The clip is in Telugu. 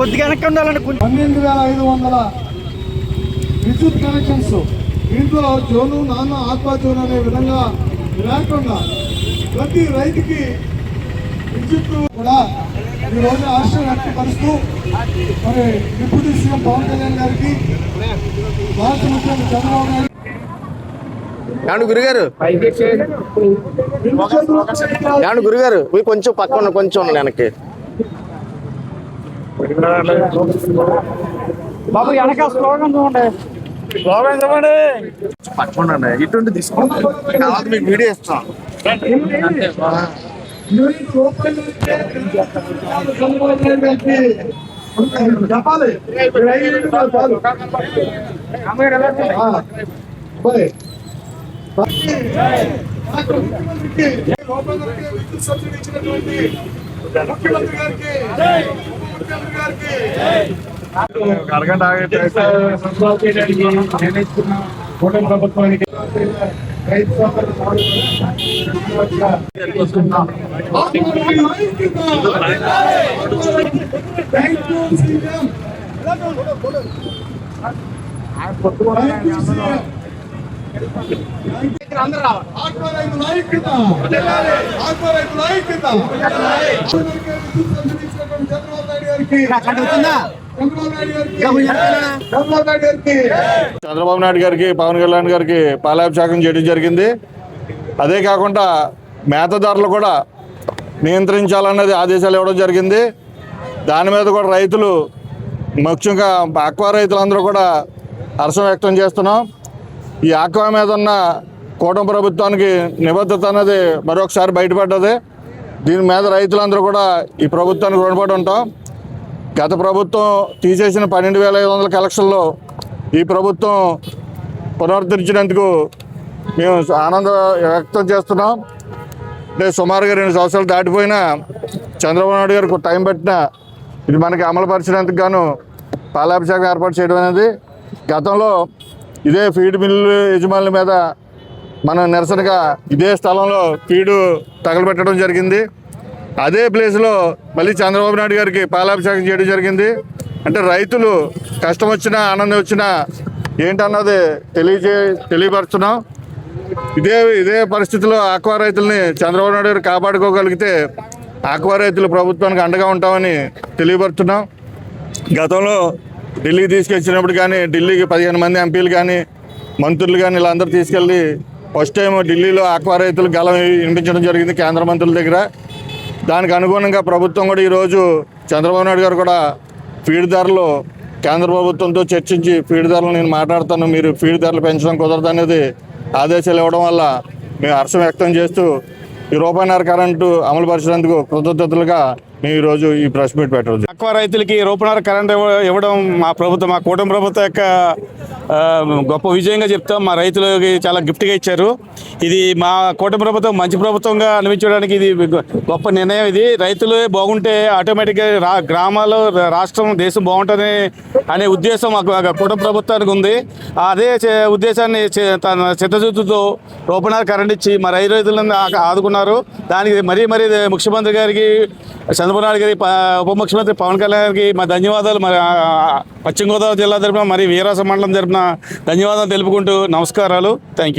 కొద్దిగా వెనక్కి ఉండాలండి. 12,500 విద్యుత్ కనెక్షన్స్ దీంట్లో జోను నాన్న ఆత్మ జోన్ అనే విధంగా లేకుండా ప్రతి రైతుకి విద్యుత్ కూడా ఈరోజు ఆశయం వ్యక్తపరుస్తూ మరి డిప్యూటీ సీఎం పవన్ కళ్యాణ్ గారికి రాష్ట్ర ముఖ్యమంత్రి చంద్రబాబు నాయుడు గురుగారు కొంచెం పక్కన కొంచెం వెనక్కి బాబు వెనక స్లోగన్ చూడండి. పట్టుకోండి ఇటువంటి తీసుకోండి మీకు వీడియో ఇస్తాం. చెప్పాలి విద్యుత్ సబ్సిడీ ఇచ్చినటువంటి ముఖ్యమంత్రి గారికి అరగంట కూటమి ప్రభుత్వానికి చంద్రబాబు నాయుడు గారికి పవన్ కళ్యాణ్ గారికి పాలాభిషేకం చేయడం జరిగింది. అదే కాకుండా మేత ధరలు కూడా నియంత్రించాలన్నది ఆదేశాలు ఇవ్వడం జరిగింది. దాని మీద కూడా రైతులు ముఖ్యంగా ఆక్వా రైతులందరూ కూడా హర్షం వ్యక్తం చేస్తున్నాం. ఈ ఆక్వా మీద ఉన్న కూటమి ప్రభుత్వానికి నిబద్ధత అనేది మరొకసారి బయటపడ్డది. దీని మీద రైతులందరూ కూడా ఈ ప్రభుత్వానికి రుణపడి ఉంటాం. గత ప్రభుత్వం తీసేసిన 12,500 కలెక్షన్లో ఈ ప్రభుత్వం పునరుద్ధరించినందుకు మేము ఆనందం వ్యక్తం చేస్తున్నాం. అంటే సుమారుగా 2 సంవత్సరాలు దాటిపోయినా చంద్రబాబు నాయుడు గారికి టైం పట్టినా ఇది మనకి అమలుపరిచినందుకు గాను పాలాభిషేకం ఏర్పాటు చేయడం అనేది గతంలో ఇదే ఫీడ్ మిల్లు యజమానుల మీద మనం నిరసనగా ఇదే స్థలంలో ఫీడు తగలబెట్టడం జరిగింది. అదే ప్లేస్లో మళ్ళీ చంద్రబాబు నాయుడు గారికి పాలాభిషేకం చేయడం జరిగింది. అంటే రైతులు కష్టం వచ్చినా ఆనందం వచ్చినా ఏంటన్నది తెలియపరుస్తున్నాం. ఇదే పరిస్థితిలో ఆక్వా రైతుల్ని చంద్రబాబు నాయుడు గారు కాపాడుకోగలిగితే ఆక్వా రైతులు ప్రభుత్వానికి అండగా ఉంటామని తెలియపరుస్తున్నాం. గతంలో ఢిల్లీకి తీసుకొచ్చినప్పుడు కానీ ఢిల్లీకి 15 మంది ఎంపీలు కానీ మంత్రులు కానీ ఇలా అందరూ తీసుకెళ్ళి ఫస్ట్ టైం ఢిల్లీలో ఆక్వా రైతులు గలం వినిపించడం జరిగింది కేంద్ర మంత్రుల దగ్గర. దానికి అనుగుణంగా ప్రభుత్వం కూడా ఈరోజు చంద్రబాబు నాయుడు గారు కూడా ఫీడ్ ధరలు కేంద్ర ప్రభుత్వంతో చర్చించి ఫీడ్ ధరలు నేను మాట్లాడతాను, మీరు ఫీడ్ ధరలు పెంచడం కుదరదు అనేది ఆదేశాలు ఇవ్వడం వల్ల మేము హర్షం వ్యక్తం చేస్తూ ఈ రూపాయన్నర కరెంటు అమలు పరిచినందుకు కృతజ్ఞతలుగా మేము ఈరోజు ఈ ప్రెస్ మీట్ పెట్టడం. ఆక్వా రైతులకి రూపాయన్నర కరెంట్ ఇవ్వడం మా కూటమి ప్రభుత్వం యొక్క గొప్ప విజయంగా చెప్తాం. మా రైతులకి చాలా గిఫ్ట్గా ఇచ్చారు. ఇది మా కూటమి ప్రభుత్వం మంచి ప్రభుత్వంగా అనిపించడానికి ఇది గొప్ప నిర్ణయం. ఇది రైతులు బాగుంటే ఆటోమేటిక్గా గ్రామాలు రాష్ట్రం దేశం బాగుంటుంది అనే ఉద్దేశం మాకు కూటమి ప్రభుత్వానికి ఉంది. అదే ఉద్దేశాన్ని తన చిత్తశుద్ధితో రూపాయన్నర కరెంట్ ఇచ్చి మా రైతులను ఆదుకున్నారు. దానికి మరీ ముఖ్యమంత్రి గారికి చంద్రబాబు నాయుడు గారి ఉప ముఖ్యమంత్రి పవన్ కళ్యాణ్ గారికి మా ధన్యవాదాలు. మరి పశ్చిమ గోదావరి జిల్లా తరపున మరి వీరాస మండలం తరపున ధన్యవాదాలు తెలుపుకుంటూ నమస్కారాలు. Thank you.